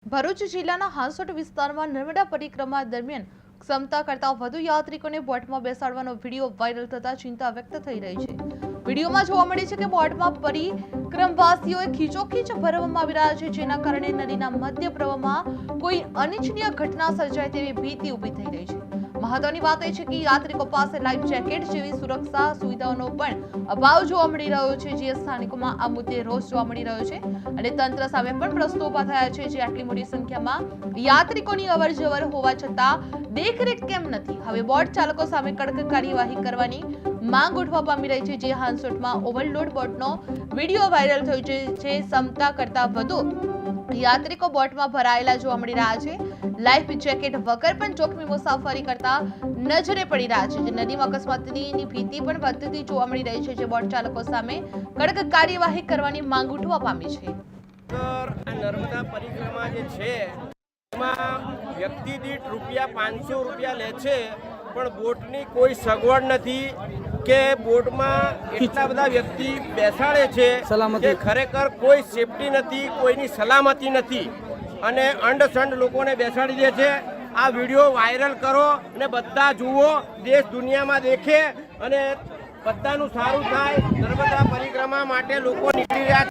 ભરૂચ જિલ્લાના હાંસોટ વિસ્તારમાં નર્મદા પરિક્રમા દરમિયાન ક્ષમતા કરતા વધુ યાત્રિકોને બોટમાં બેસાડવાનો વિડીયો વાયરલ થતા ચિંતા વ્યક્ત થઈ રહી છે। વિડીયોમાં જોવા મળે છે કે બોટમાં પરિક્રમવાસીઓએ ખીચોખીચ ભરવામાં આવી રહ્યા છે, જેના કારણે નદીના મધ્ય પ્રવાહમાં કોઈ અનિચ્છનીય ઘટના સર્જાય તેવી ભીતિ ઊભી થઈ રહી છે। મહત્વની વાત એ છે કે યાત્રિકો પાસે લાઈફ જેકેટ જેવી સુરક્ષા સુવિધાઓનો પણ અભાવ જોવા મળી રહ્યો છે, જે સ્થાનિકોમાં આ મુદ્દે રોષ જોવા મળી રહ્યો છે અને તંત્ર સામે પણ પ્રશ્નો ઊભા થયા છે, જે આટલી મોટી સંખ્યામાં યાત્રિકોની અવરજવર હોવા છતાં દેખરેખ કેમ નથી। હવે બોટ ચાલકો સામે કડક કાર્યવાહી કરવાની માંગ ઉઠવા પામી રહી છે। જે હાંસોટમાં ઓવરલોડ બોટનો વિડીયો વાયરલ થયો છે, જે ક્ષમતા કરતા વધુ યાત્રિકો બોટમાં ભરાયેલા જોવા મળી રહ્યા છે। લાઈફ જેકેટ વગર પણ જોખમી મુસાફરી કરતા નજરે પડી રહ્યા છે, જે નદીમાં અકસ્માતની ભીતિ પણ વધતી જોવા મળી રહી છે, જે બોટ ચાલકો સામે કડક કાર્યવાહી કરવાની માંગ ઉઠવા પામી છે। નર્મદા પરિક્રમા જે છે એમાં વ્યક્તિ દીઠ ₹500 લે છે, પણ બોટની કોઈ સગવડ નથી કે બોટમાં એટલા બધા વ્યક્તિ બેસાડે છે કે ખરેખર કોઈ સેફટી નથી, કોઈની સલામતી નથી અને અંડસંડ લોકોને બેસાડી દે છે। આ વિડીયો વાયરલ કરો અને બધા જુઓ, દેશ દુનિયામાં દેખે અને બધાનું સારું થાય। નર્મદા પરિક્રમા માટે લોકો નીકળી રહ્યા